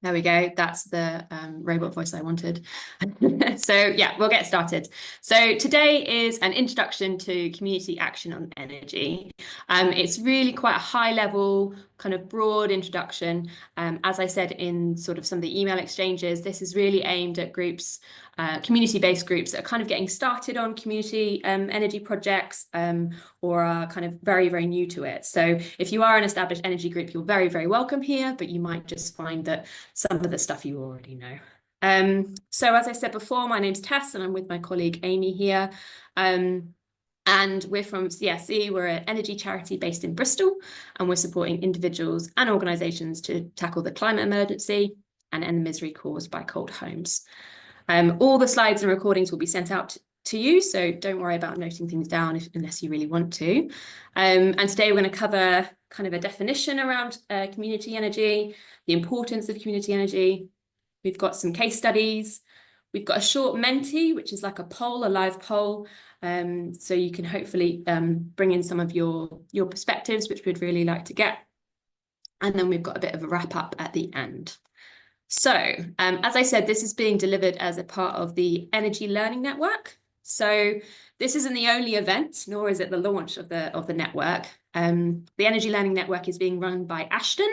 There we go. That's the robot voice I wanted. So yeah, we'll get started. So today is an introduction to community action on energy. It's really quite a high level, kind of broad introduction. As I said in sort of some of the email exchanges, this is really aimed at groups, community-based groups that are kind of getting started on community energy projects or are kind of very, very new to it. So if you are an established energy group, you're very, very welcome here, but you might just find that some of the stuff you already know. So as I said before, my name's Tess and I'm with my colleague Amy here. And we're from VCSE. We're an energy charity based in Bristol, and we're supporting individuals and organisations to tackle the climate emergency and end the misery caused by cold homes. All the slides and recordings will be sent out to you, so don't worry about noting things down unless you really want to. And today we're going to cover kind of a definition around community energy, the importance of community energy. We've got some case studies. We've got a short Menti, which is like a poll, a live poll. So you can hopefully bring in some of your perspectives, which we'd really like to get. And then we've got a bit of a wrap up at the end. So as I said, this is being delivered as a part of the Energy Learning Network. So this isn't the only event, nor is it the launch of the network. The Energy Learning Network is being run by Ashton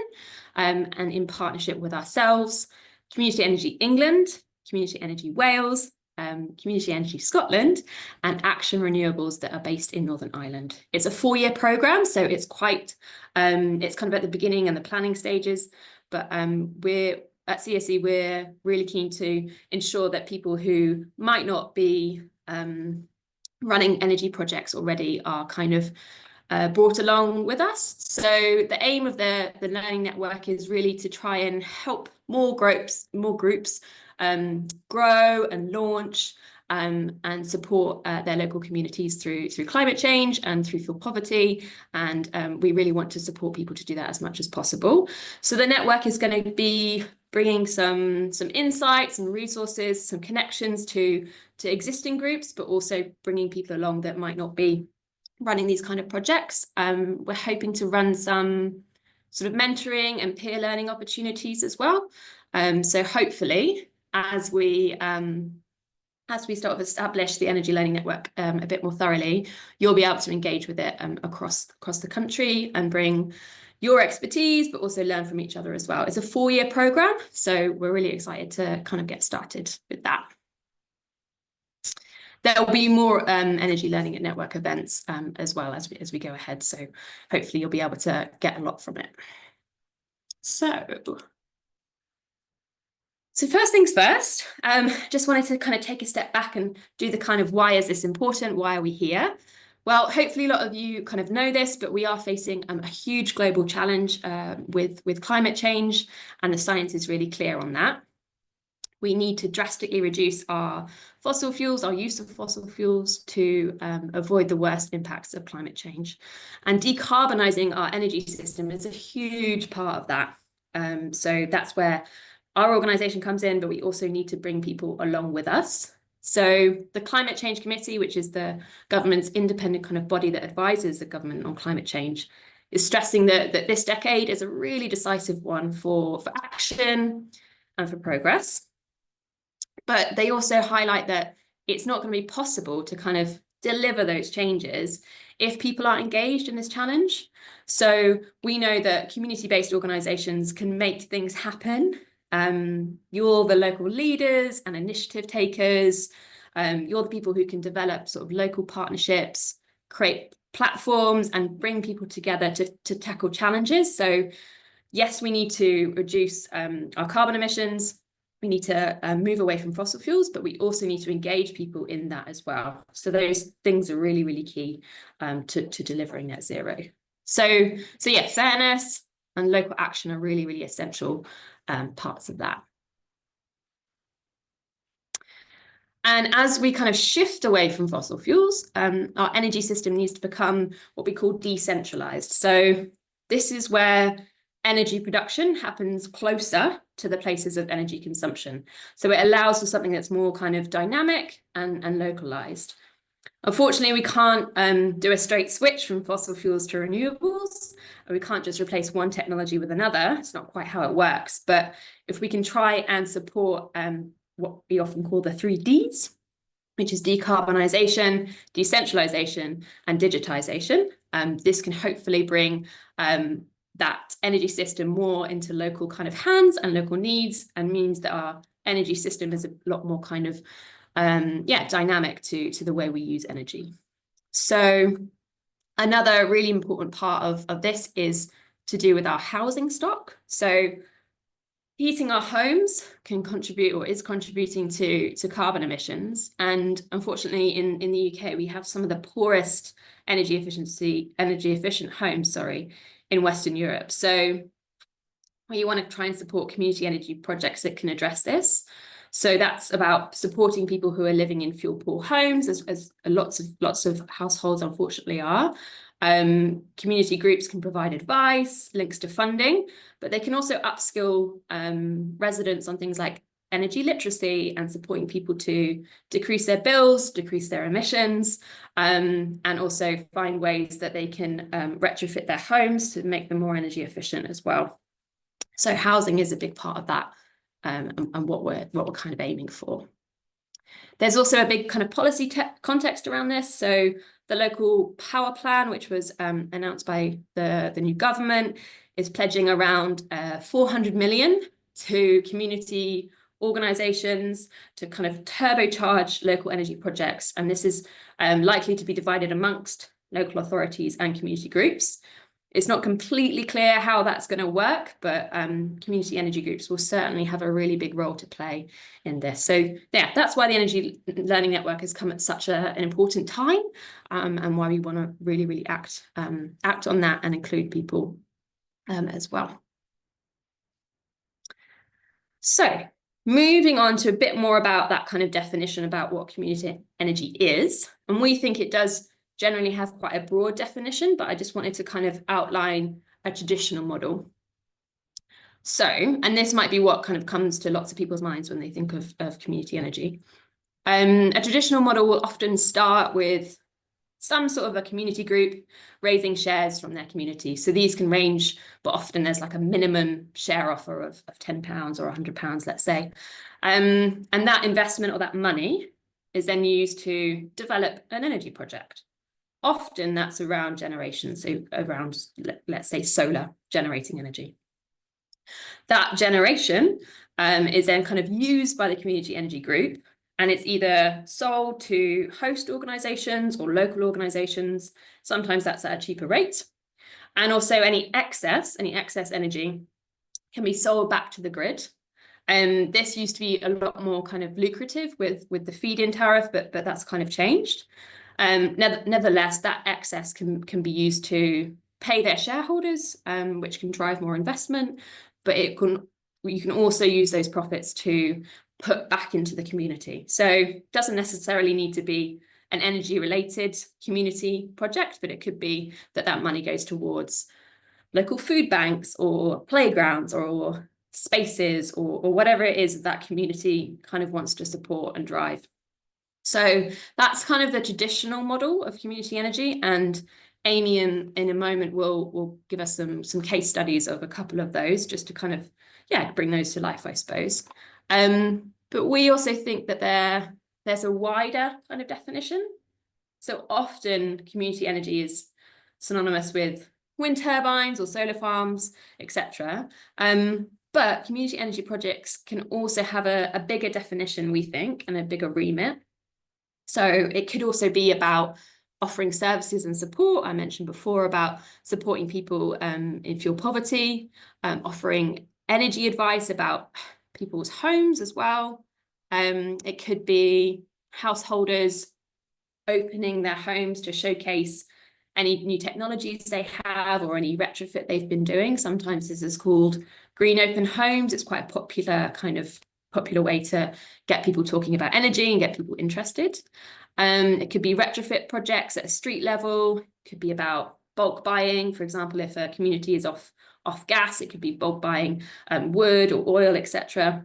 and in partnership with ourselves, Community Energy England, Community Energy Wales, Community Energy Scotland, and Action Renewables that are based in Northern Ireland. It's a 4-year programme, so it's quite, it's kind of at the beginning and the planning stages, but we're at CSE, we're really keen to ensure that people who might not be running energy projects already are kind of brought along with us. So the aim of the learning network is really to try and help more groups grow and launch and support their local communities through climate change and through fuel poverty. And we really want to support people to do that as much as possible. So the network is going to be bringing some insights and resources, some connections to existing groups, but also bringing people along that might not be running these kind of projects. We're hoping to run some sort of mentoring and peer learning opportunities as well. So hopefully, as we sort of establish the Energy Learning Network a bit more thoroughly, you'll be able to engage with it across the country and bring your expertise, but also learn from each other as well. It's a 4-year programme, so we're really excited to kind of get started with that. There will be more Energy Learning Network events as well as we go ahead, so hopefully you'll be able to get a lot from it. So first things first, just wanted to kind of take a step back and do the kind of why is this important? Why are we here? Well, hopefully a lot of you kind of know this, but we are facing a huge global challenge with climate change, and the science is really clear on that. We need to drastically reduce our fossil fuels, our use of fossil fuels, to avoid the worst impacts of climate change. And decarbonising our energy system is a huge part of that. So that's where our organisation comes in, but we also need to bring people along with us. So the Climate Change Committee, which is the government's independent kind of body that advises the government on climate change, is stressing that this decade is a really decisive one for action and for progress. But they also highlight that it's not going to be possible to kind of deliver those changes if people aren't engaged in this challenge. So we know that community-based organisations can make things happen. You're the local leaders and initiative takers. You're the people who can develop sort of local partnerships, create platforms and bring people together to tackle challenges. So yes, we need to reduce our carbon emissions. We need to move away from fossil fuels, but we also need to engage people in that as well. So those things are really, really key to delivering net zero. So yeah, fairness and local action are really, really essential parts of that. And as we kind of shift away from fossil fuels, our energy system needs to become what we call decentralized. So this is where energy production happens closer to the places of energy consumption. So it allows for something that's more kind of dynamic and localized. Unfortunately, we can't do a straight switch from fossil fuels to renewables. we can't just replace one technology with another. It's not quite how it works. But if we can try and support what we often call the 3Ds, which is decarbonisation, decentralisation, and digitisation, this can hopefully bring that energy system more into local kind of hands and local needs, and means that our energy system is a lot more kind of dynamic to the way we use energy. So another really important part of this is to do with our housing stock. So heating our homes can contribute, or is contributing, to carbon emissions. And unfortunately, in the UK, we have some of the poorest energy efficient homes, in Western Europe. So we want to try and support community energy projects that can address this. So that's about supporting people who are living in fuel poor homes, as lots of households unfortunately are. Community groups can provide advice, links to funding, but they can also upskill residents on things like energy literacy and supporting people to decrease their bills, decrease their emissions, and also find ways that they can retrofit their homes to make them more energy efficient as well. So housing is a big part of that, and what we're kind of aiming for. There's also a big kind of policy context around this. So the local power plan, which was announced by the new government, is pledging around 400 million to community organisations to kind of turbocharge local energy projects. And this is likely to be divided amongst local authorities and community groups. It's not completely clear how that's going to work, but community energy groups will certainly have a really big role to play in this. So yeah, that's why the Energy Learning Network has come at such an important time, and why we want to really act on that and include people as well. So moving on to a bit more about that kind of definition about what community energy is, and we think it does generally have quite a broad definition, but I just wanted to kind of outline a traditional model. So, and this might be what kind of comes to lots of people's minds when they think of community energy. A traditional model will often start with some sort of a community group raising shares from their community. So these can range, but often there's like a minimum share offer of £10 or £100, let's say. And that investment, or that money, is then used to develop an energy project. Often that's around generation, so around, let's say, solar generating energy. That generation is then kind of used by the community energy group, and it's either sold to host organisations or local organisations. Sometimes that's at a cheaper rate. And also any excess energy can be sold back to the grid. And this used to be a lot more kind of lucrative with the feed-in tariff, but that's kind of changed. Nevertheless, that excess can be used to pay their shareholders, which can drive more investment, but you can also use those profits to put back into the community. So it doesn't necessarily need to be an energy related community project, but it could be that money goes towards local food banks or playgrounds or spaces or whatever it is that community kind of wants to support and drive. So that's kind of the traditional model of community energy, and Amy in a moment will give us some case studies of a couple of those, just to kind of bring those to life, I suppose. But we also think that there's a wider kind of definition. So often community energy is synonymous with wind turbines or solar farms, etc. But community energy projects can also have a bigger definition, we think, and a bigger remit. So it could also be about offering services and support. I mentioned before about supporting people in fuel poverty, offering energy advice about people's homes as well. It could be householders opening their homes to showcase any new technologies they have or any retrofit they've been doing. Sometimes this is called green open homes. It's quite a popular way to get people talking about energy and get people interested. It could be retrofit projects at a street level. It could be about bulk buying. For example, if a community is off gas, it could be bulk buying wood or oil, etc.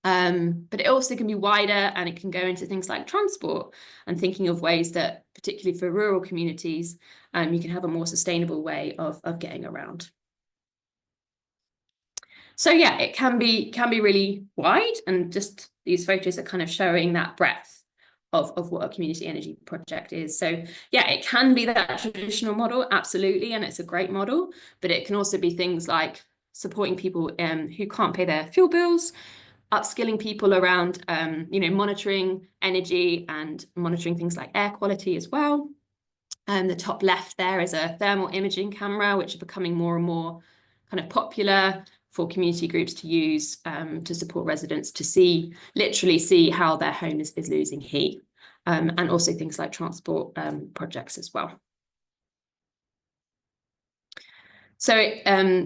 But it also can be wider, and it can go into things like transport and thinking of ways that, particularly for rural communities, you can have a more sustainable way of getting around. So yeah, it can be really wide, and just these photos are kind of showing that breadth of what a community energy project is. So yeah, it can be that traditional model, absolutely, and it's a great model, but it can also be things like supporting people who can't pay their fuel bills, upskilling people around monitoring energy and monitoring things like air quality as well. The top left there is a thermal imaging camera, which are becoming more and more kind of popular for community groups to use to support residents to literally see how their home is losing heat, and also things like transport projects as well. So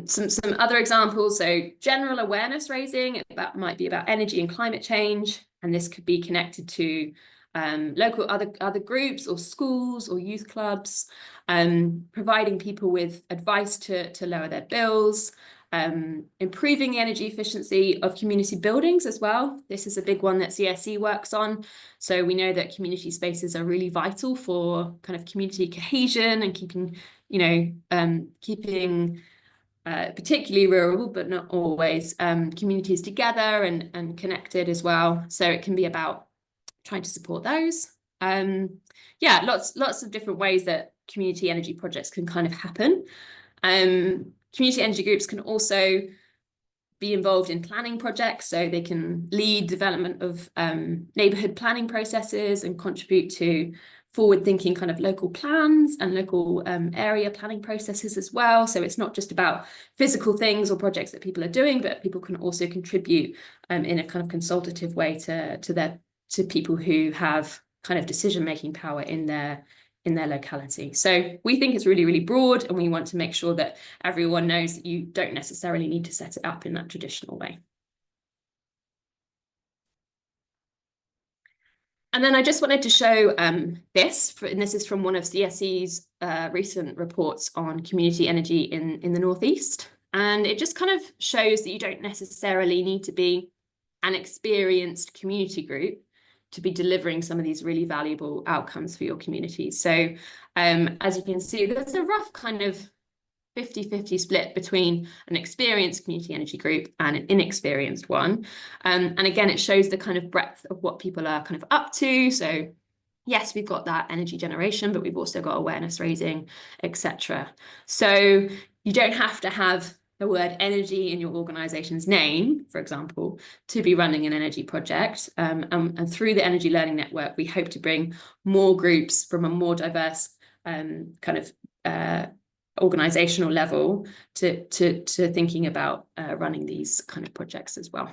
some other examples. So general awareness raising, that might be about energy and climate change, and this could be connected to local other groups or schools or youth clubs, providing people with advice to lower their bills, improving the energy efficiency of community buildings as well. This is a big one that VCSE works on. So we know that community spaces are really vital for kind of community cohesion and keeping particularly rural, but not always, communities together and connected as well. So it can be about trying to support those. Yeah, lots of different ways that community energy projects can kind of happen. Community energy groups can also be involved in planning projects, so they can lead development of neighbourhood planning processes and contribute to forward-thinking kind of local plans and local area planning processes as well. So it's not just about physical things or projects that people are doing, but people can also contribute in a kind of consultative way to people who have kind of decision-making power in their locality. So we think it's really, really broad, and we want to make sure that everyone knows that you don't necessarily need to set it up in that traditional way. And then I just wanted to show this, and this is from one of VCSE's recent reports on community energy in the Northeast. And it just kind of shows that you don't necessarily need to be an experienced community group to be delivering some of these really valuable outcomes for your community. So as you can see, there's a rough kind of 50-50 split between an experienced community energy group and an inexperienced one. And again, it shows the kind of breadth of what people are kind of up to. So yes, we've got that energy generation, but we've also got awareness raising, etc. So you don't have to have the word energy in your organization's name, for example, to be running an energy project. And through the Energy Learning Network, we hope to bring more groups from a more diverse kind of organizational level to thinking about running these kind of projects as well.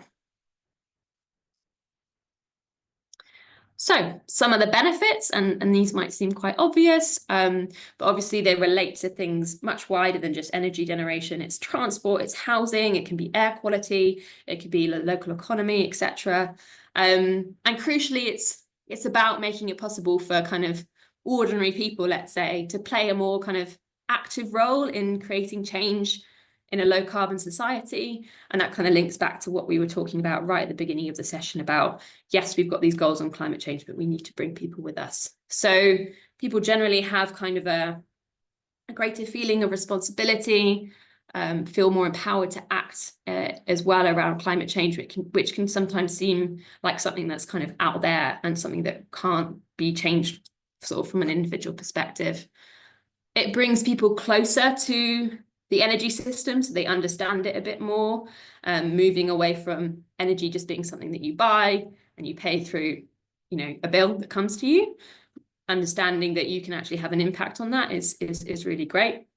So some of the benefits, and these might seem quite obvious, but obviously they relate to things much wider than just energy generation. It's transport, it's housing, it can be air quality, it could be the local economy, etc. And crucially, it's about making it possible for kind of ordinary people, let's say, to play a more kind of active role in creating change in a low carbon society. And that kind of links back to what we were talking about right at the beginning of the session about, yes, we've got these goals on climate change, but we need to bring people with us. So people generally have kind of a greater feeling of responsibility, feel more empowered to act as well around climate change, which can sometimes seem like something that's kind of out there and something that can't be changed sort of from an individual perspective. It brings people closer to the energy system, so they understand it a bit more, moving away from energy just being something that you buy and you pay through, a bill that comes to you. Understanding that you can actually have an impact on that is really great.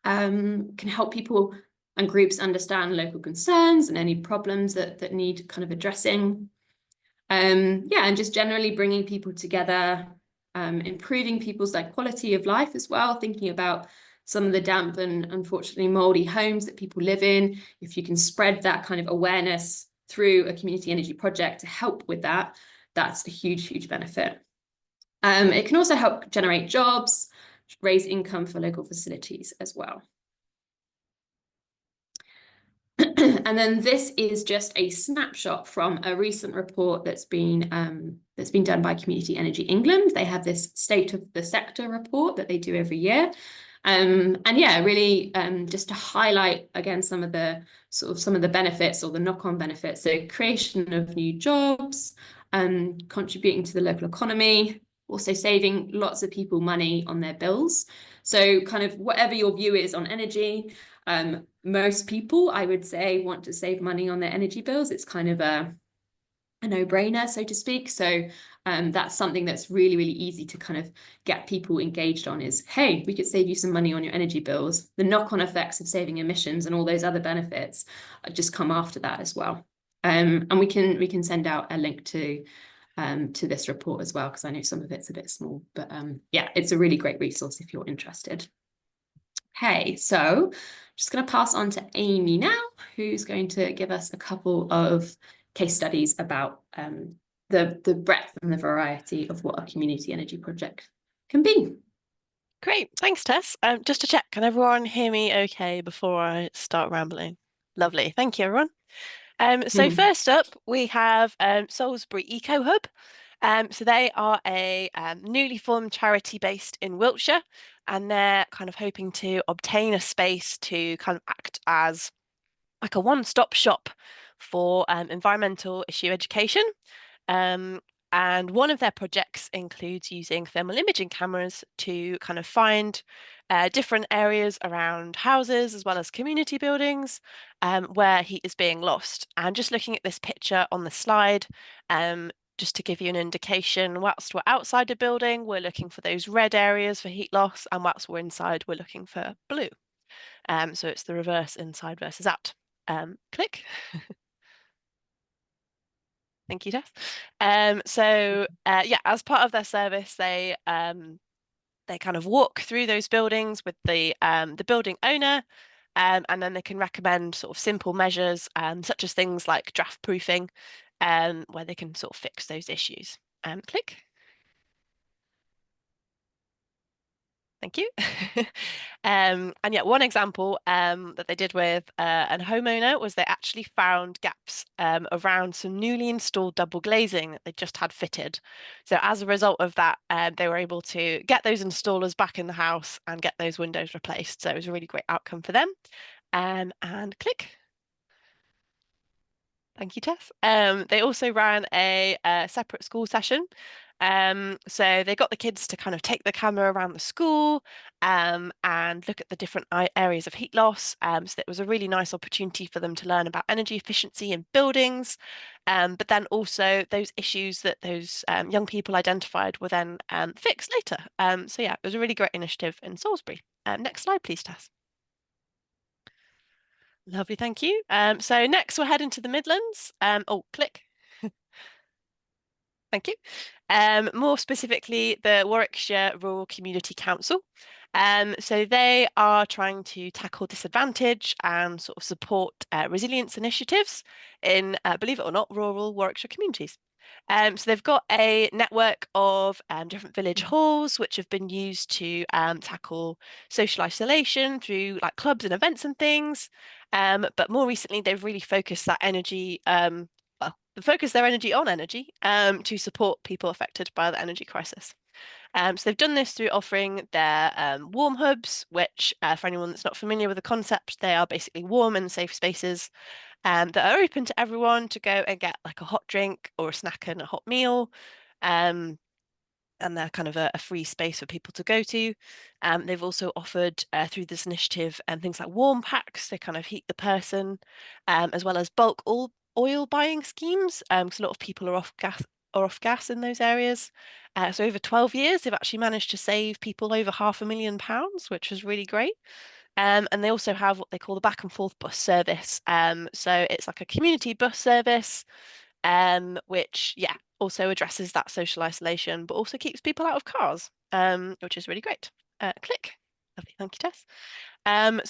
Can help people and groups understand local concerns and any problems that need kind of addressing. And just generally bringing people together, improving people's quality of life as well, thinking about some of the damp and unfortunately moldy homes that people live in. If you can spread that kind of awareness through a community energy project to help with that, that's a huge benefit. It can also help generate jobs, raise income for local facilities as well. And then this is just a snapshot from a recent report that's been done by Community Energy England. They have this State of the Sector report that they do every year. And yeah, really just to highlight again some of the benefits or the knock-on benefits. So creation of new jobs, contributing to the local economy, also saving lots of people money on their bills. So kind of whatever your view is on energy, most people, I would say, want to save money on their energy bills. It's kind of a no-brainer, so to speak. So that's something that's really, really easy to kind of get people engaged on is, hey, we could save you some money on your energy bills. The knock-on effects of saving emissions and all those other benefits just come after that as well. And we can send out a link to this report as well, because I know some of it's a bit small, but yeah, it's a really great resource if you're interested. Okay, so I'm just going to pass on to Amy now, who's going to give us a couple of case studies about the breadth and the variety of what a community energy project can be. Great, thanks, Tess. Just to check, can everyone hear me okay before I start rambling? Lovely, thank you, everyone. So first up, we have Salisbury Eco Hub. So they are a newly formed charity based in Wiltshire, and they're kind of hoping to obtain a space to kind of act as like a one-stop shop for environmental issue education. And one of their projects includes using thermal imaging cameras to kind of find different areas around houses as well as community buildings where heat is being lost. And just looking at this picture on the slide, just to give you an indication, whilst we're outside a building, we're looking for those red areas for heat loss, and whilst we're inside, we're looking for blue. So it's the reverse inside versus out. Click. Thank you, Tess. Yeah, as part of their service, they kind of walk through those buildings with the building owner, and then they can recommend sort of simple measures, such as things like draft proofing, where they can sort of fix those issues. Click. Thank you. And yeah, one example that they did with a homeowner was they actually found gaps around some newly installed double glazing that they just had fitted. So as a result of that, they were able to get those installers back in the house and get those windows replaced. So it was a really great outcome for them. And click. Thank you, Tess. They also ran a separate school session. So they got the kids to kind of take the camera around the school and look at the different areas of heat loss. So it was a really nice opportunity for them to learn about energy efficiency in buildings, but then also those issues that those young people identified were then fixed later. So yeah, it was a really great initiative in Salisbury. Next slide, please, Tess. Lovely, thank you. So next we're heading to the Midlands. Oh, click. Thank you. More specifically, the Warwickshire Rural Community Council. So they are trying to tackle disadvantage and sort of support resilience initiatives in, believe it or not, rural Warwickshire communities. So they've got a network of different village halls which have been used to tackle social isolation through like clubs and events and things. But more recently, they've really focused that energy, focus their energy on energy to support people affected by the energy crisis. So they've done this through offering their warm hubs, which for anyone that's not familiar with the concept, they are basically warm and safe spaces that are open to everyone to go and get like a hot drink or a snack and a hot meal. And they're kind of a free space for people to go to. They've also offered through this initiative things like warm packs to kind of heat the person, as well as bulk oil buying schemes, because a lot of people are off gas in those areas. So over 12 years, they've actually managed to save people over £500,000, which is really great. And they also have what they call the back and forth bus service. So it's like a community bus service, which, yeah, also addresses that social isolation, but also keeps people out of cars, which is really great. Click. Lovely, thank you, Tess.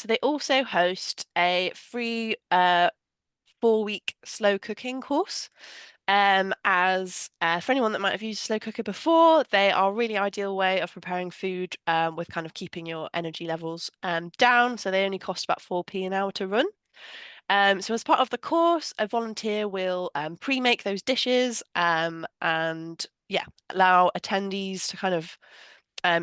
So they also host a free 4-week slow cooking course. As for anyone that might have used a slow cooker before, they are a really ideal way of preparing food with kind of keeping your energy levels down. So they only cost about 4p an hour to run. So as part of the course, a volunteer will pre-make those dishes and yeah, allow attendees to kind of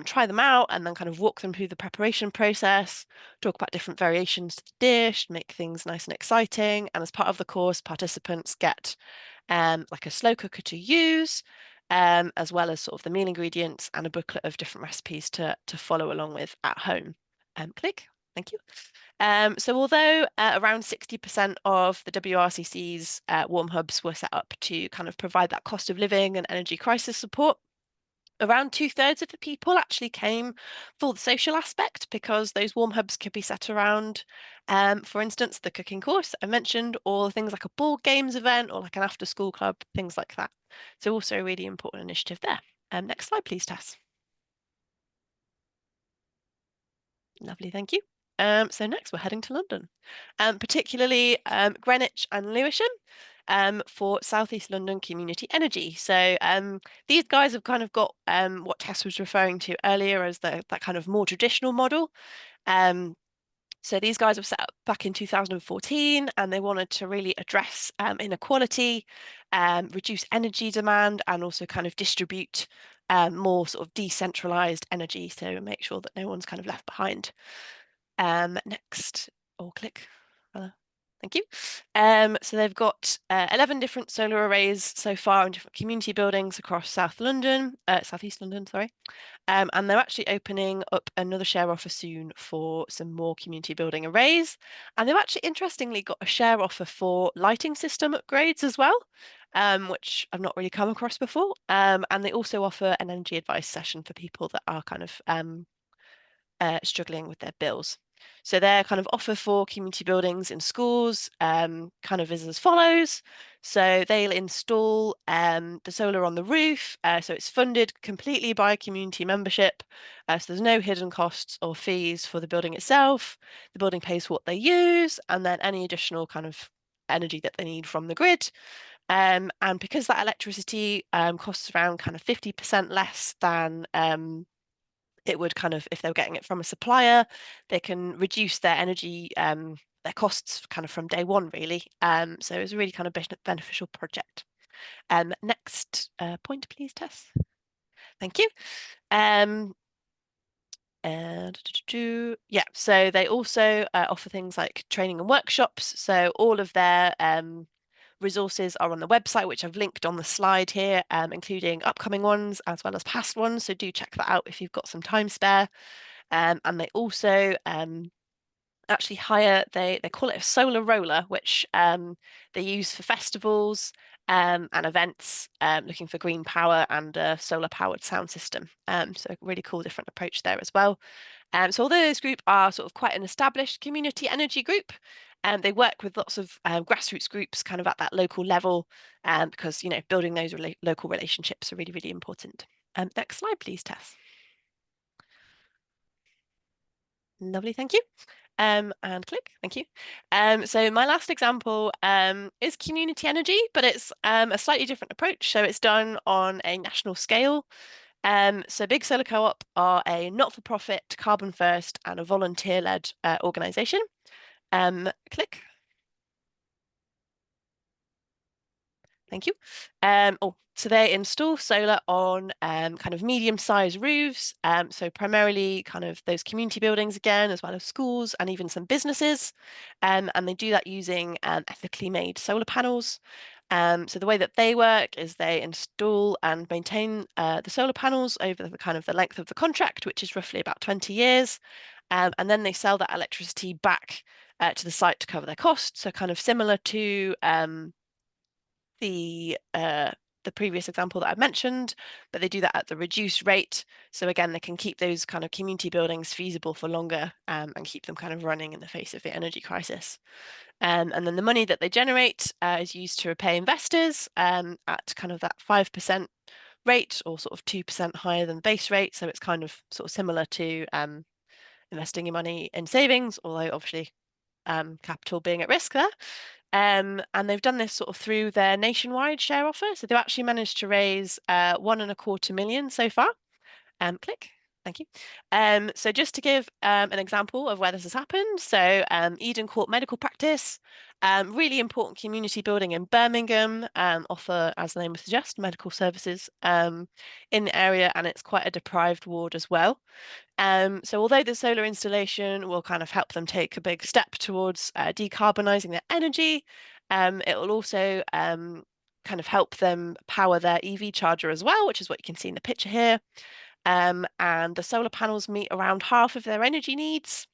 try them out and then kind of walk them through the preparation process, talk about different variations to the dish, make things nice and exciting. And as part of the course, participants get like a slow cooker to use, as well as sort of the meal ingredients and a booklet of different recipes to follow along with at home. Click. Thank you. So although around 60% of the WRCC's warm hubs were set up to kind of provide that cost of living and energy crisis support, around 2/3 of the people actually came for the social aspect because those warm hubs could be set around, for instance, the cooking course I mentioned, or things like a board games event or like an after school club, things like that. So also a really important initiative there. Next slide, please, Tess. Lovely, thank you. So next we're heading to London, particularly Greenwich and Lewisham, for Southeast London Community Energy. So these guys have kind of got what Tess was referring to earlier as that kind of more traditional model. Um, so these guys were set up back in 2014, and they wanted to really address inequality, reduce energy demand, and also kind of distribute more sort of decentralized energy, so make sure that no one's kind of left behind. Next, or click. Thank you. So they've got 11 different solar arrays so far in different community buildings across South London, Southeast London, sorry. And they're actually opening up another share offer soon for some more community building arrays. And they've actually interestingly got a share offer for lighting system upgrades as well, which I've not really come across before. And they also offer an energy advice session for people that are kind of struggling with their bills. So their kind of offer for community buildings in schools kind of is as follows. So they'll install the solar on the roof. So it's funded completely by community membership. So there's no hidden costs or fees for the building itself. The building pays for what they use and then any additional kind of energy that they need from the grid. And because that electricity costs around kind of 50% less than it would kind of, if they were getting it from a supplier, they can reduce their energy, their costs kind of from day one, really. So it's a really kind of beneficial project. Next point, please, Tess. Thank you. And yeah, so they also offer things like training and workshops. So all of their resources are on the website, which I've linked on the slide here, including upcoming ones as well as past ones. So do check that out if you've got some time spare. And they also actually hire, they call it a solar roller, which they use for festivals and events, looking for green power and a solar powered sound system. So really cool different approach there as well. So although this group are sort of quite an established community energy group, they work with lots of grassroots groups kind of at that local level, because, you know, building those local relationships are really, really important. Next slide, please, Tess. Lovely, thank you. And click, thank you. So my last example is community energy, but it's a slightly different approach. So it's done on a national scale. So Big Solar Co-op are a not-for-profit, carbon first, and a volunteer-led organisation. Click. Thank you. So they install solar on kind of medium-sized roofs. So primarily kind of those community buildings again, as well as schools and even some businesses. And they do that using ethically made solar panels. So the way that they work is they install and maintain the solar panels over the kind of the length of the contract, which is roughly about 20 years. And then they sell that electricity back to the site to cover their costs. So kind of similar to the previous example that I mentioned, but they do that at the reduced rate. So again, they can keep those kind of community buildings feasible for longer and keep them kind of running in the face of the energy crisis. And then the money that they generate is used to repay investors at kind of that 5% rate or sort of 2% higher than the base rate. So it's kind of sort of similar to investing your money in savings, although obviously capital being at risk there. And they've done this sort of through their nationwide share offer. So they've actually managed to raise 1.25 million so far. Click. Thank you. So just to give an example of where this has happened, so Eden Court Medical Practice, really important community building in Birmingham, offer, as the name would suggest, medical services in the area, and it's quite a deprived ward as well. So although the solar installation will kind of help them take a big step towards decarbonising their energy, it will also kind of help them power their EV charger as well, which is what you can see in the picture here. And the solar panels meet around half of their energy needs.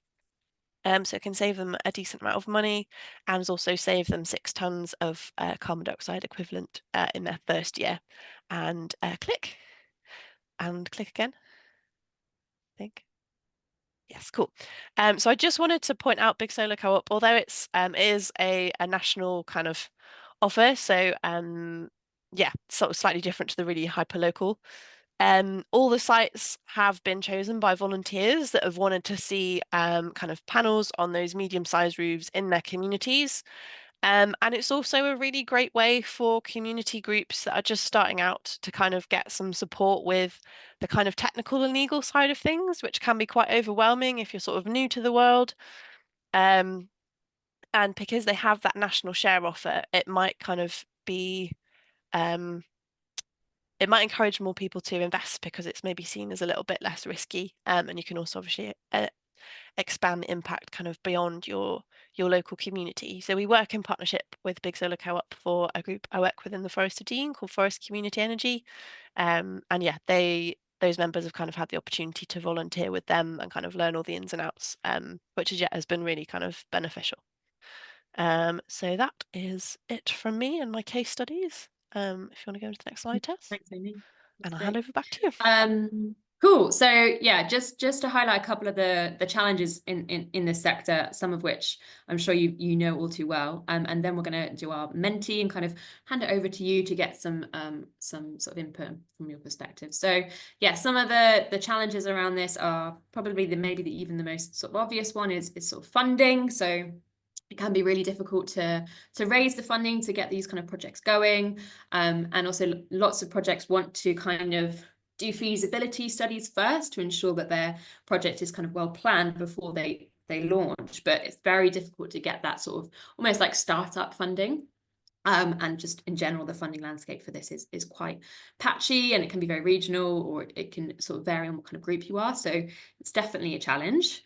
So it can save them a decent amount of money and also save them 6 tons of carbon dioxide equivalent in their first year. And click again, I think. Yes, cool. So I just wanted to point out Big Solar Co-op, although it is a national kind of offer, so yeah, sort of slightly different to the really hyper local. All the sites have been chosen by volunteers that have wanted to see kind of panels on those medium-sized roofs in their communities. And it's also a really great way for community groups that are just starting out to kind of get some support with the kind of technical and legal side of things, which can be quite overwhelming if you're sort of new to the world. And because they have that national share offer, it might kind of be it might encourage more people to invest because it's maybe seen as a little bit less risky. And you can also obviously expand the impact kind of beyond your local community. So we work in partnership with Big Solar Co-op for a group I work with in the Forest of Dean called Forest Community Energy. And yeah, those members have kind of had the opportunity to volunteer with them and kind of learn all the ins and outs, which has been really kind of beneficial. So that is it from me and my case studies. If you want to go to the next slide, Tess, Thanks, Amy. That's and I'll hand great. over back to you. Cool. So yeah, just to highlight a couple of the challenges in this sector, some of which I'm sure you know all too well. And then we're going to do our Menti and kind of hand it over to you to get some sort of input from your perspective. So yeah, some of the challenges around this are probably even the most sort of obvious one is sort of funding. So it can be really difficult to raise the funding to get these kind of projects going. And also lots of projects want to kind of do feasibility studies first to ensure that their project is kind of well planned before they launch. But it's very difficult to get that sort of almost like startup funding. And just in general, the funding landscape for this is quite patchy, and it can be very regional, or it can sort of vary on what kind of group you are. So it's definitely a challenge.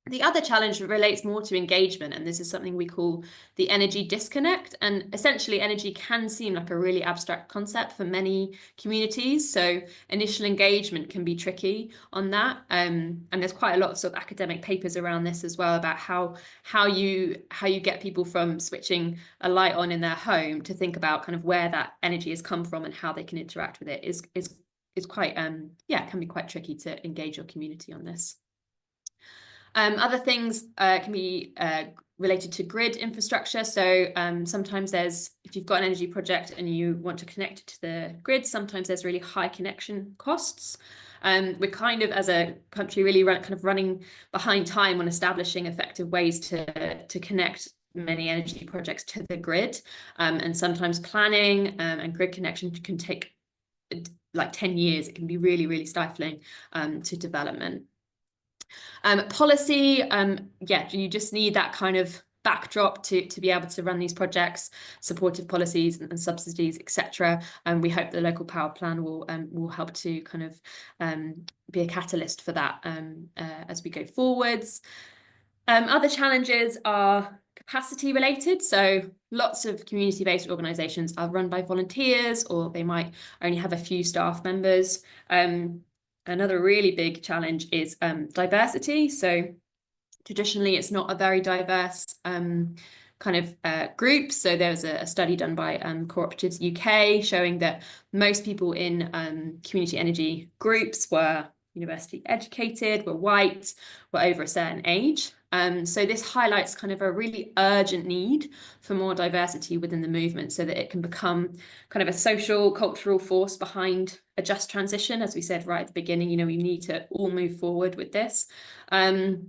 The other challenge relates more to engagement, and this is something we call the energy disconnect. And essentially, energy can seem like a really abstract concept for many communities. So initial engagement can be tricky on that. And there's quite a lot of sort of academic papers around this as well about how you get people from switching a light on in their home to think about kind of where that energy has come from and how they can interact with it is quite can be quite tricky to engage your community on this. Other things can be related to grid infrastructure. So sometimes if you've got an energy project and you want to connect it to the grid, sometimes there's really high connection costs. We're kind of, as a country, really running behind time on establishing effective ways to connect many energy projects to the grid. And sometimes planning and grid connection can take like 10 years. It can be really, really stifling to development. Policy, you just need that kind of backdrop to be able to run these projects, supportive policies and subsidies, etc. And we hope the local power plan will help to kind of be a catalyst for that as we go forwards. Other challenges are capacity related. So lots of community-based organisations are run by volunteers, or they might only have a few staff members. Another really big challenge is diversity. So traditionally, it's not a very diverse kind of group. So there was a study done by Cooperatives UK showing that most people in community energy groups were university educated, were white, were over a certain age. So this highlights kind of a really urgent need for more diversity within the movement so that it can become kind of a social, cultural force behind a just transition. As we said right at the beginning, we need to all move forward with this. But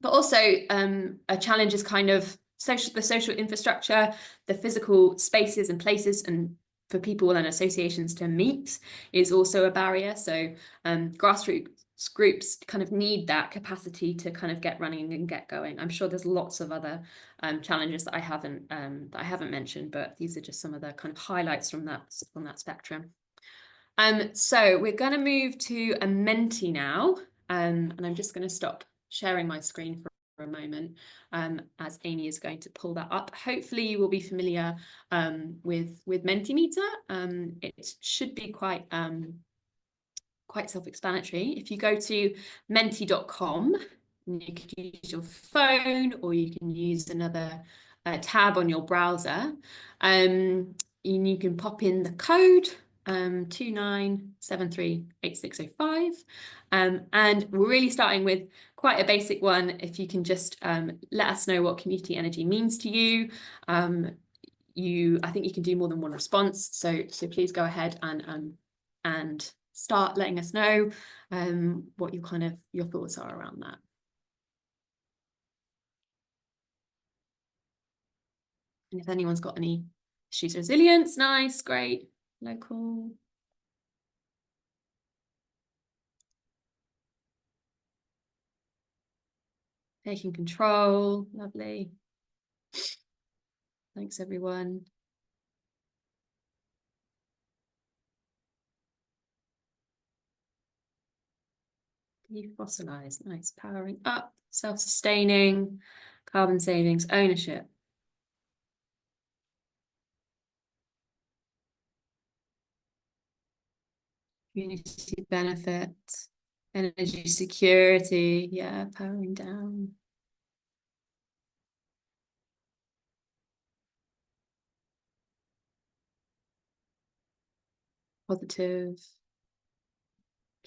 also a challenge is kind of the social infrastructure, the physical spaces and places and for people and associations to meet is also a barrier. So grassroots groups kind of need that capacity to kind of get running and get going. I'm sure there's lots of other challenges that I haven't mentioned, but these are just some of the kind of highlights from that spectrum. So we're going to move to a Menti now, and I'm just going to stop sharing my screen for a moment as Amy is going to pull that up. Hopefully you will be familiar with Mentimeter. It should be quite self-explanatory. If you go to menti.com, you can use your phone or you can use another tab on your browser. And you can pop in the code 29738605. And we're really starting with quite a basic one. If you can just let us know what community energy means to you. I think you can do more than one response. So please go ahead and start letting us know what your thoughts are around that. And if anyone's got any issues, resilience, nice, great, local. Taking control, lovely. Thanks, everyone. Defossilize, nice. Powering up, self-sustaining, carbon savings, ownership. Community benefit, energy security, yeah, powering down. Positive,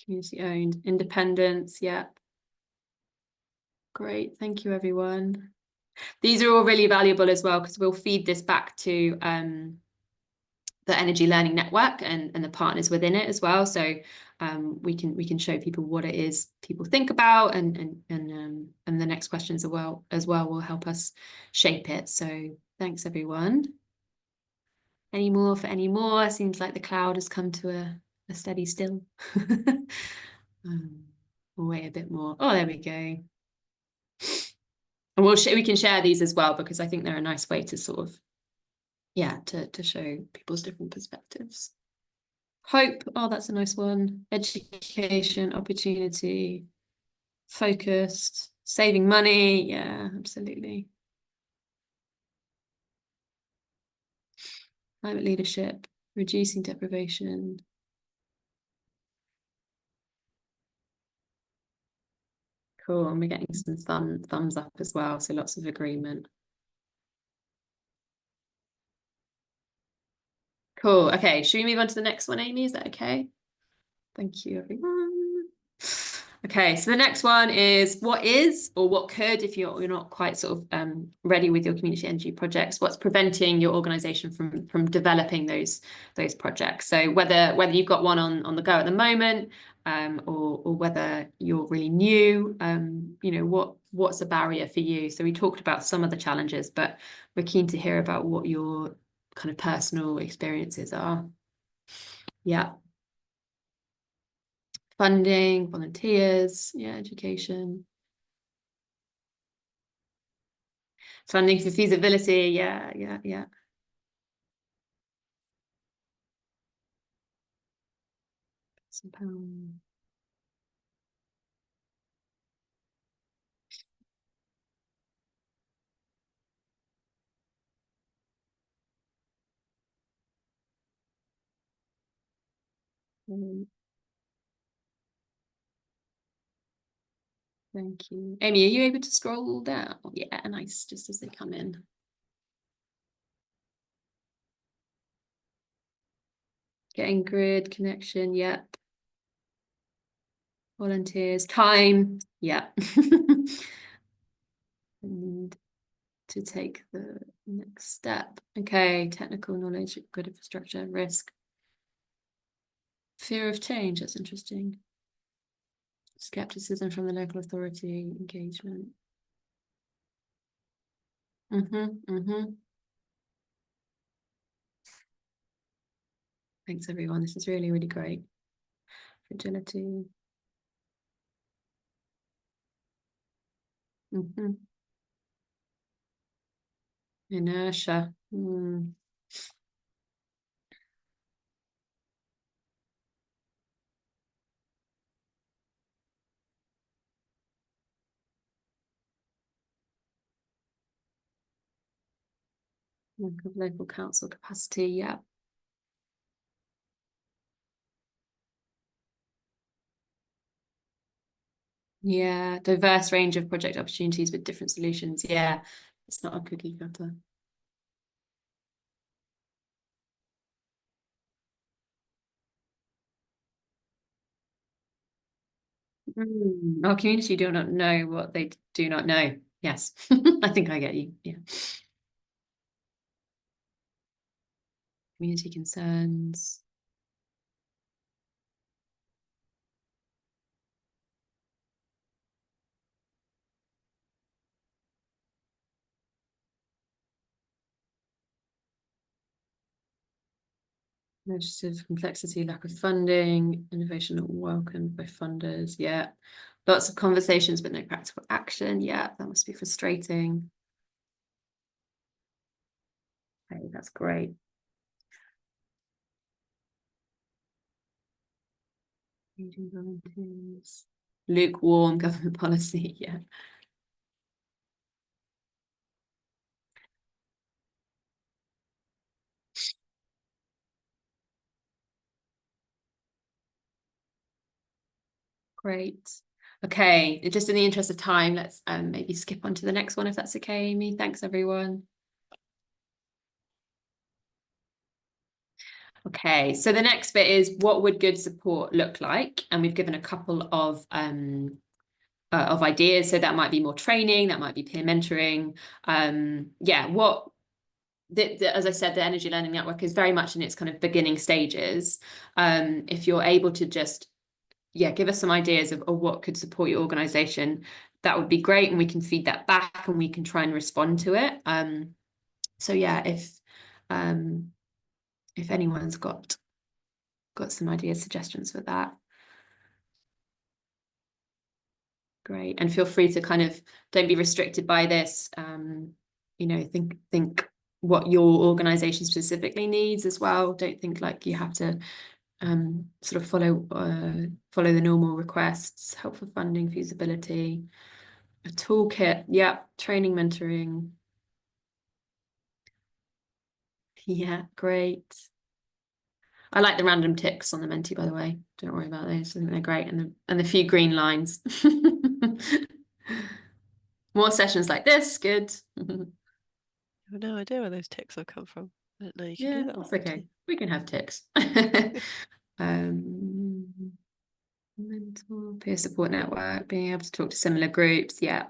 community owned, independence, yeah. Great, thank you everyone. These are all really valuable as well because we'll feed this back to the Energy Learning Network and the partners within it as well. So we can show people what it is people think about, and the next questions as well will help us shape it. So thanks everyone. Any more for any more? Seems like the cloud has come to a steady still. We'll wait a bit more. Oh, there we go. And we can share these as well because I think they're a nice way to sort of, yeah, to show people's different perspectives. Hope, oh, that's a nice one. Education, opportunity, focused, saving money. Yeah, absolutely. Climate leadership, reducing deprivation. Cool, and we're getting some thumbs up as well, so lots of agreement. Cool, okay, should we move on to the next one, Amy? Is that okay? Thank you, everyone. Okay, so the next one is what is or what could, if you're not quite sort of ready with your community energy projects, what's preventing your organisation from developing those projects? So whether you've got one on the go at the moment, or whether you're really new, you know, what's a barrier for you? So we talked about some of the challenges, but we're keen to hear about what your kind of personal experiences are. Yeah. Funding, volunteers, yeah, education. Funding for feasibility, yeah. £1,000. Thank you. Amy, are you able to scroll down? Yeah, nice, just as they come in. Getting grid connection, yep. Volunteers, time, yeah. And to take the next step. Okay, technical knowledge, grid infrastructure, risk. Fear of change, that's interesting. Skepticism from the local authority, engagement. Thanks, everyone. This is really, really great. Fragility. Inertia. Lack of local council capacity. Yeah. Yeah. Diverse range of project opportunities with different solutions. Yeah. It's not a cookie cutter. Our community do not know what they do not know. Yes. I think I get you. Yeah. Community concerns. Initiative complexity, lack of funding, innovation not welcomed by funders. Yeah. Lots of conversations, but no practical action. Yeah, that must be frustrating. Okay, that's great. Engaging volunteers. Lukewarm government policy. Yeah. Great. Okay, just in the interest of time, let's maybe skip on to the next one if that's okay, Amy. Thanks, everyone. Okay, so the next bit is what would good support look like? And we've given a couple of ideas. So that might be more training, that might be peer mentoring. Yeah, as I said, the Energy Learning Network is very much in its kind of beginning stages. If you're able to just give us some ideas of what could support your organization, that would be great, and we can feed that back and we can try and respond to it. So yeah, if anyone's got some ideas, suggestions for that, great. And feel free to kind of don't be restricted by this. Think what your organization specifically needs as well. Don't think like you have to sort of follow the normal requests. Help for funding, feasibility, a toolkit. Yeah, training, mentoring. Yeah, great. I like the random ticks on the Menti, by the way. Don't worry about those. I think they're great. And the few green lines. More sessions like this, good. I have no idea where those ticks have come from. I don't know you can Yeah, do that on that's okay. Menti. We can have ticks. Mental peer support network, being able to talk to similar groups, yeah.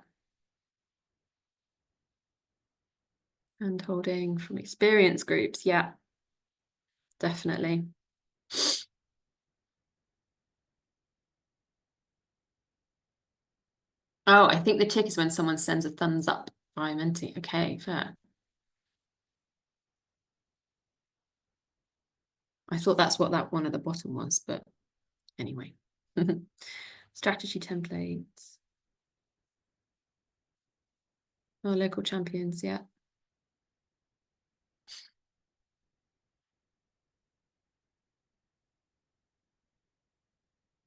And holding from experience groups, yeah, definitely. Oh, I think the tick is when someone sends a thumbs up via Menti. Okay, fair. I thought that's what that one at the bottom was, but anyway. Strategy templates. Oh, local champions, yeah.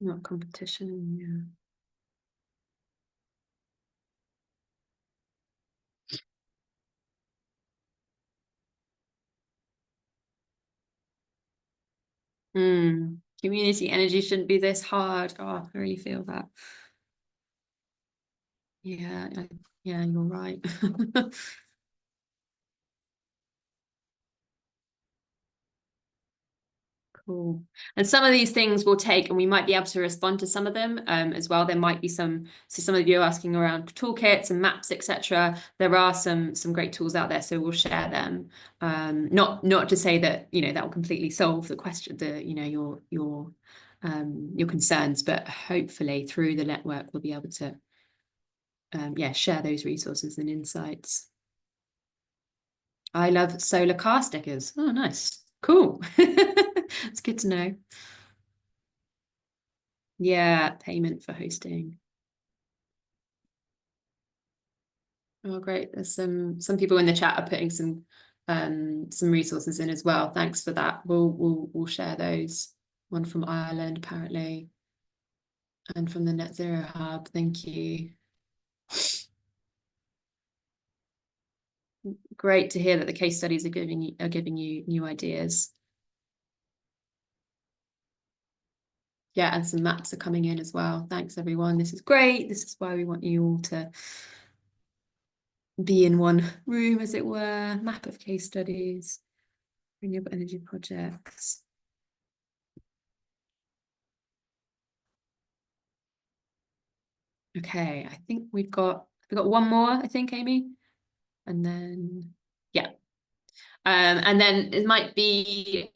Not competition, yeah. Community energy shouldn't be this hard. Oh, I really feel that. Yeah, yeah, you're right. Cool. And some of these things will take, and we might be able to respond to some of them as well. There might be so some of you are asking around toolkits and maps, etc. There are some great tools out there, so we'll share them. Not to say that that will completely solve the question, your concerns, but hopefully through the network we'll be able to share those resources and insights. I love solar car stickers. Oh, nice. Cool. It's good to know. Yeah, payment for hosting. Oh, great. There's some people in the chat are putting some resources in as well. Thanks for that. We'll share those. One from Ireland, apparently, and from the Net Zero Hub. Thank you. Great to hear that the case studies are giving you new ideas. Yeah, and some maps are coming in as well. Thanks, everyone. This is great. This is why we want you all to be in one room, as it were. Map of case studies, renewable energy projects. Okay, I think we've got one more, I think, Amy. And then, yeah. And then it might be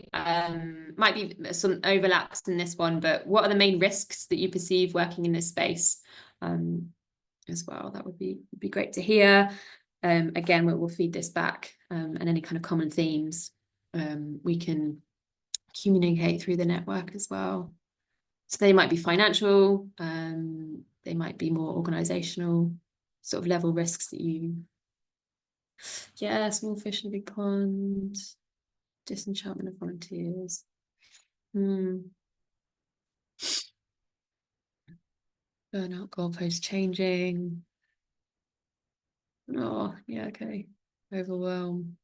some overlaps in this one, but what are the main risks that you perceive working in this space as well? That would be great to hear. Again, we'll feed this back and any kind of common themes we can communicate through the network as well. So they might be financial, they might be more organizational sort of level risks that small fish in a big pond, disenchantment of volunteers. Burnout goalposts changing. Oh, yeah, okay. Overwhelm.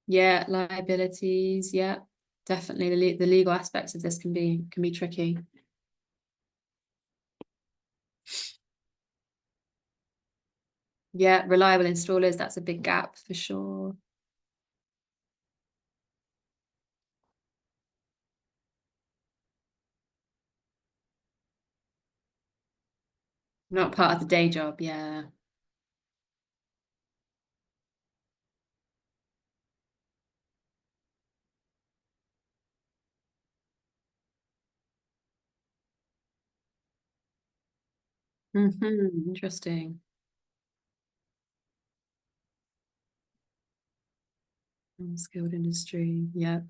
Yeah, liabilities. Yeah, definitely. The legal aspects of this can be tricky. Yeah, reliable installers. That's a big gap for sure. Not part of the day job. Yeah. Interesting. Unskilled industry. Yeah.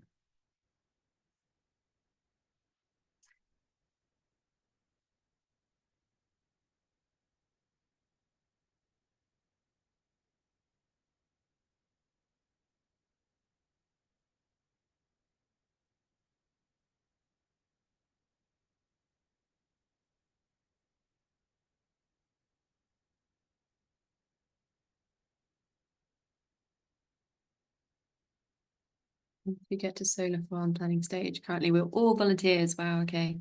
We get to solar farm planning stage. Currently, we're all volunteers. Wow. Okay.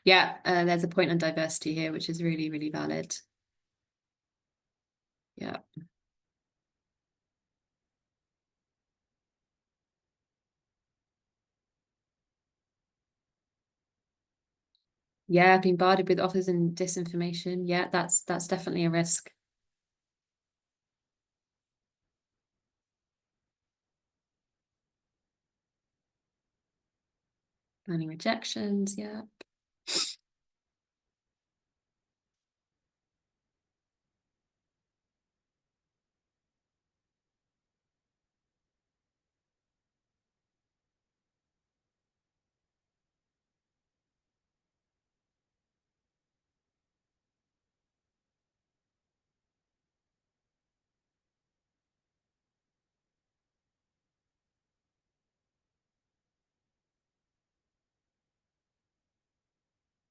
Yeah. There's a point on diversity here, which is really, really valid. Yeah. Yeah, being bombarded with offers and disinformation. Yeah, that's definitely a risk. Planning rejections. Yeah.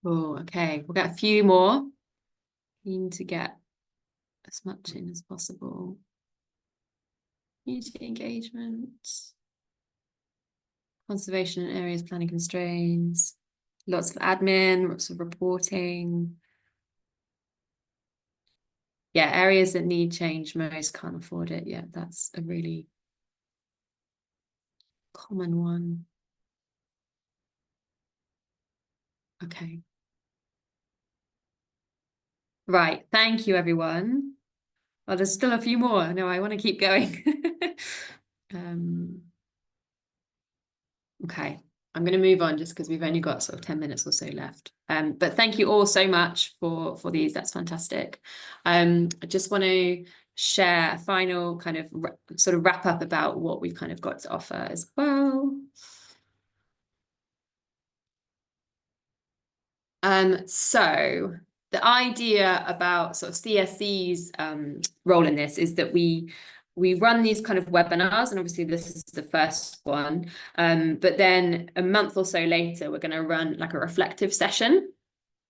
Oh, okay. We'll get a few more. Keen to get as much in as possible. Community engagement, conservation in areas planning constraints, lots of admin, lots of reporting. Yeah, areas that need change most can't afford it. Yeah, that's a really common one. Okay. Right. Thank you, everyone. Well, there's still a few more. No, I want to keep going. Okay. I'm going to move on just because we've only got sort of 10 minutes or so left. But thank you all so much for these. That's fantastic. I just want to share a final kind of sort of wrap up about what we've kind of got to offer as well. So the idea about sort of CSE's role in this is that we run these kind of webinars, and obviously this is the first one, but then a month or so later, we're going to run like a reflective session.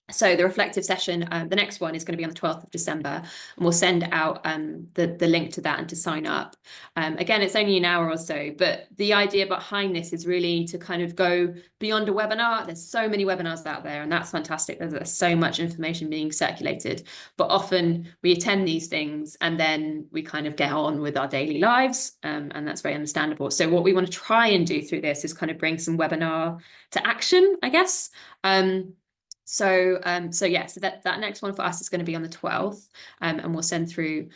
So the reflective session, the next one is going to be on the 12th of December, and we'll send out the link to that and to sign up. Again, it's only an hour or so, but the idea behind this is really to kind of go beyond a webinar. There's so many webinars out there, and that's fantastic. There's so much information being circulated, but often we attend these things and then we kind of get on with our daily lives, and that's very understandable. So what we want to try and do through this is kind of bring some webinar to action, I guess. So that next one for us is going to be on the 12th, and we'll send through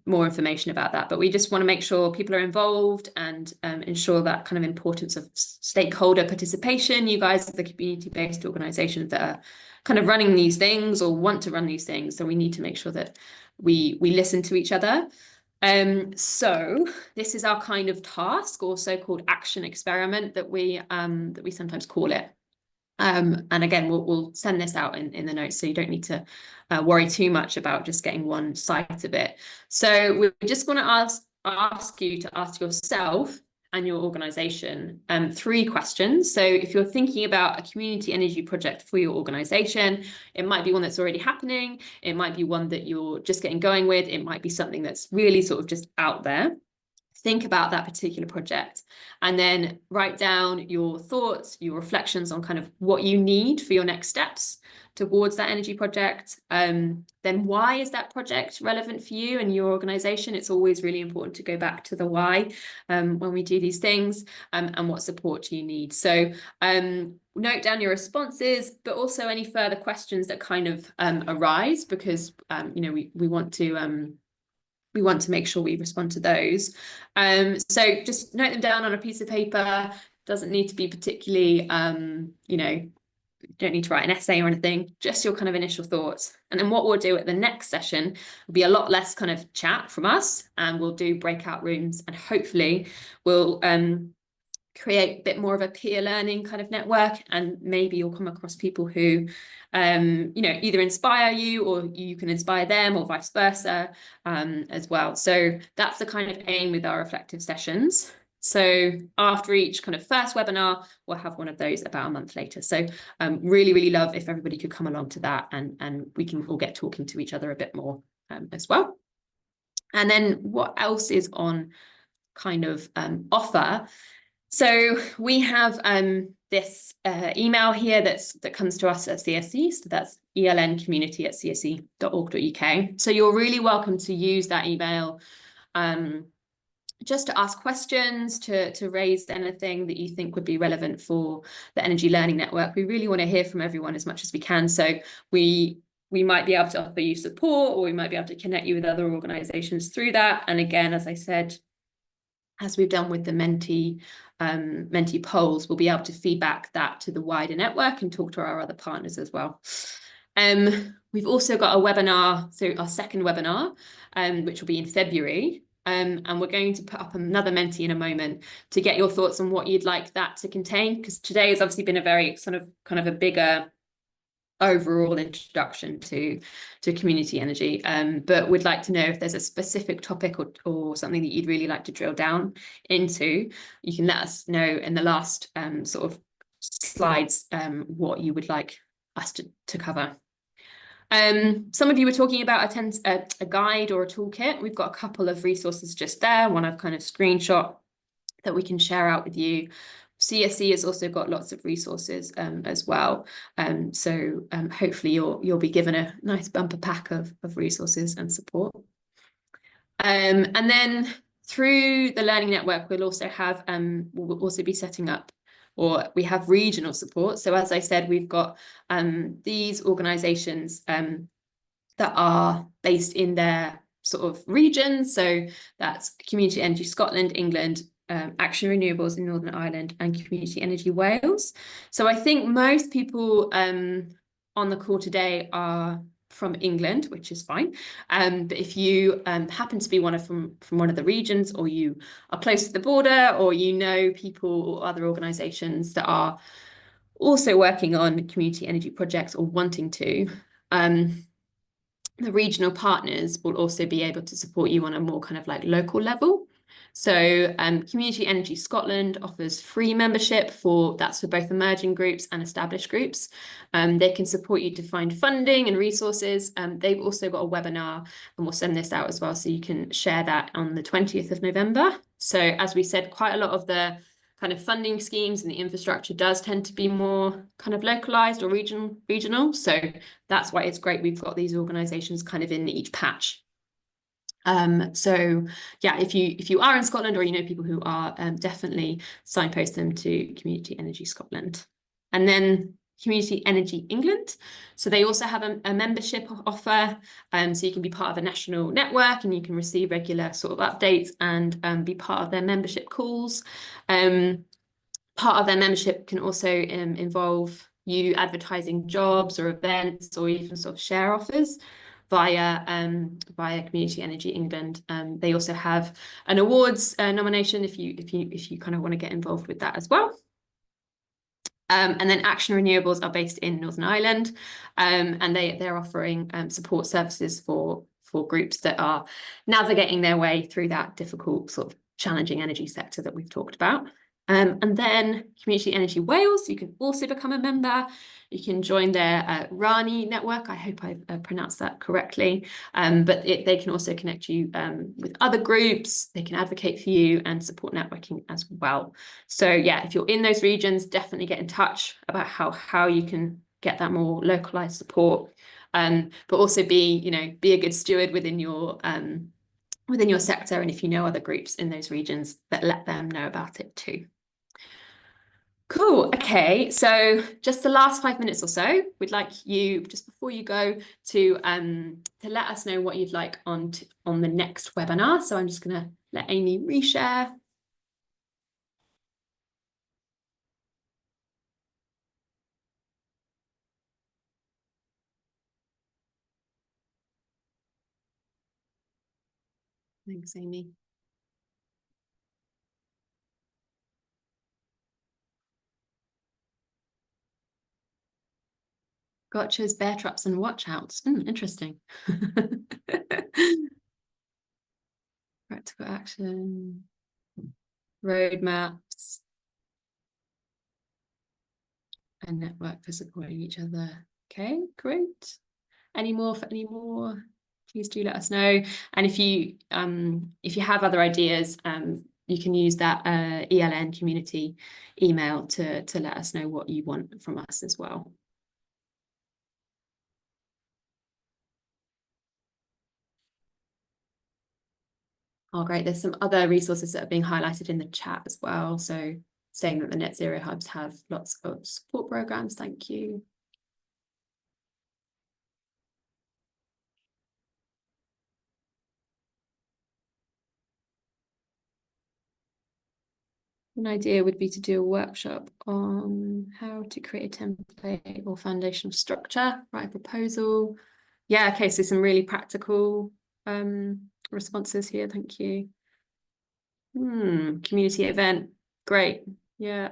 more information about that. But we just want to make sure people are involved and ensure that kind of importance of stakeholder participation. You guys are the community-based organisations that are kind of running these things or want to run these things. So we need to make sure that we listen to each other. So this is our kind of task, or so-called action experiment that we sometimes call it. And again, we'll send this out in the notes, so you don't need to worry too much about just getting one side of it. So we're just going to ask you to ask yourself and your organisation 3 questions. So if you're thinking about a community energy project for your organisation, it might be one that's already happening. It might be one that you're just getting going with. It might be something that's really sort of just out there. Think about that particular project and then write down your thoughts, your reflections on kind of what you need for your next steps towards that energy project. Then why is that project relevant for you and your organization? It's always really important to go back to the why when we do these things, and what support you need. So note down your responses, but also any further questions that kind of arise, because we want to make sure we respond to those. So just note them down on a piece of paper. Doesn't need to be particularly, don't need to write an essay or anything, just your kind of initial thoughts. And then what we'll do at the next session will be a lot less kind of chat from us, and we'll do breakout rooms, and hopefully we'll create a bit more of a peer learning kind of network, and maybe you'll come across people who either inspire you or you can inspire them, or vice versa, as well. So that's the kind of aim with our reflective sessions. So after each kind of first webinar, we'll have one of those about a month later. So really love if everybody could come along to that, and we can all get talking to each other a bit more as well. And then what else is on kind of offer? So we have this email here that comes to us at CSE. So that's elncommunity@csc.org.uk. So you're really welcome to use that email just to ask questions, to raise anything that you think would be relevant for the Energy Learning Network. We really want to hear from everyone as much as we can. So we might be able to offer you support, or we might be able to connect you with other organisations through that. And again, as I said, as we've done with the mentee polls, we'll be able to feedback that to the wider network and talk to our other partners as well. We've also got a webinar, so our second webinar, which will be in February. And we're going to put up another mentee in a moment to get your thoughts on what you'd like that to contain, because today has obviously been a very kind of a bigger overall introduction to community energy, but we'd like to know if there's a specific topic or something that you'd really like to drill down into. You can let us know in the last sort of slides what you would like us to cover. Some of you were talking about a guide or a toolkit. We've got a couple of resources just there. One I've kind of screenshot that we can share out with you. CSE has also got lots of resources as well. So hopefully you'll be given a nice bumper pack of resources and support. And then through the Learning Network, we'll also be setting up, or we have regional support. So as I said, we've got these organisations that are based in their sort of regions. So that's Community Energy Scotland, England, Action Renewables in Northern Ireland and Community Energy Wales. So I think most people on the call today are from England, which is fine. But if you happen to be from one of the regions, or you are close to the border, or you know people or other organisations that are also working on community energy projects or wanting to, the regional partners will also be able to support you on a more kind of like local level. So Community Energy Scotland offers free membership that's for both emerging groups and established groups. They can support you to find funding and resources. They've also got a webinar, and we'll send this out as well, so you can share that on the 20th of November. So as we said, quite a lot of the kind of funding schemes and the infrastructure does tend to be more kind of localized or regional. So that's why it's great we've got these organizations kind of in each patch. So yeah, if you are in Scotland, or you know people who are, definitely signpost them to Community Energy Scotland. And then Community Energy England. So they also have a membership offer. So you can be part of a national network, and you can receive regular sort of updates and be part of their membership calls. Part of their membership can also involve you advertising jobs or events, or even sort of share offers via Community Energy England. They also have an awards nomination if you kind of want to get involved with that as well. And then Action Renewables are based in Northern Ireland, and they're offering support services for groups that are navigating their way through that difficult sort of challenging energy sector that we've talked about. And then Community Energy Wales, you can also become a member. You can join their Rani network. I hope I've pronounced that correctly. But they can also connect you with other groups. They can advocate for you and support networking as well. So yeah, if you're in those regions, definitely get in touch about how you can get that more localized support. But also be a good steward within your sector. And if you know other groups in those regions, let them know about it too. Cool. Okay, so just the last 5 minutes or so, we'd like you, just before you go, to let us know what you'd like on the next webinar. So I'm just going to let Amy reshare. Thanks, Amy. Gotchas, bear traps, and watchouts. Interesting. Practical action, roadmaps, and network for supporting each other. Okay, great. Any more? Please do let us know. And if you have other ideas, you can use that ELN community email to let us know what you want from us as well. Oh, great. There's some other resources that are being highlighted in the chat as well. So saying that the Net Zero Hubs have lots of support programs. Thank you. An idea would be to do a workshop on how to create a template or foundational structure, write a proposal. Yeah, okay, so some really practical responses here. Thank you. Community event. Great. Yeah.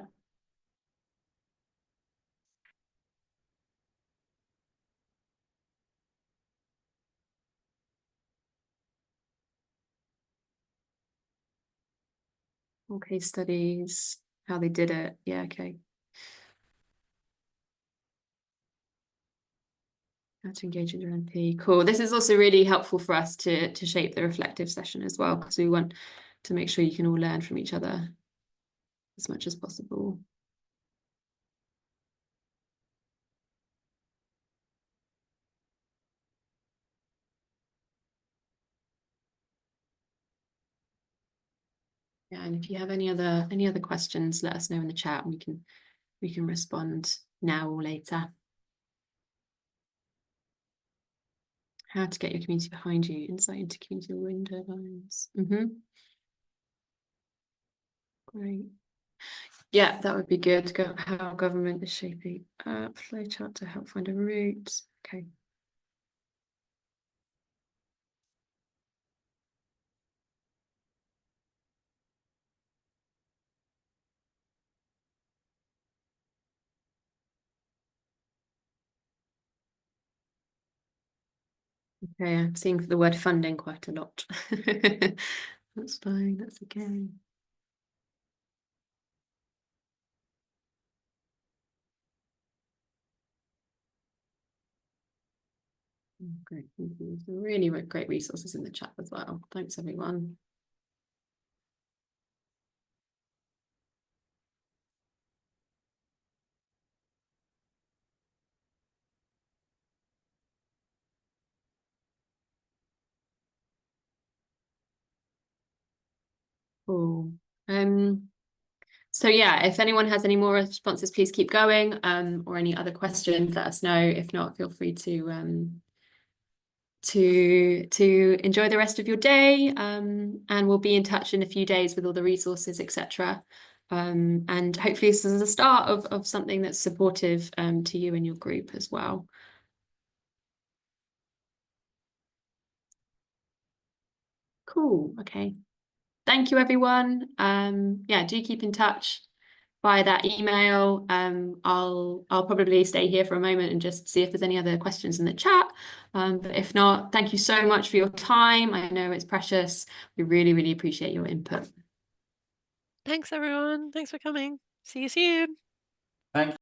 All case studies, how they did it. Yeah, okay. How to engage with your MP. Cool. This is also really helpful for us to shape the reflective session as well, because we want to make sure you can all learn from each other as much as possible. Yeah, and if you have any other questions, let us know in the chat, and we can respond now or later. How to get your community behind you, insight into community wind turbines. Great. Yeah, that would be good. How government is shaping flowchart to help find a route. Okay. Okay, I'm seeing the word funding quite a lot. That's fine, that's okay. Great, thank you. Some really great resources in the chat as well. Thanks, everyone. Cool. So yeah, if anyone has any more responses, please keep going. Or any other questions, let us know. If not, feel free to enjoy the rest of your day. And we'll be in touch in a few days with all the resources, etc. And hopefully this is the start of something that's supportive to you and your group as well. Cool. Okay. Thank you, everyone. Yeah, do keep in touch via that email. I'll probably stay here for a moment and just see if there's any other questions in the chat. But if not, thank you so much for your time. I know it's precious. We really, really appreciate your input. Thanks, everyone. Thanks for coming. See you soon. Thank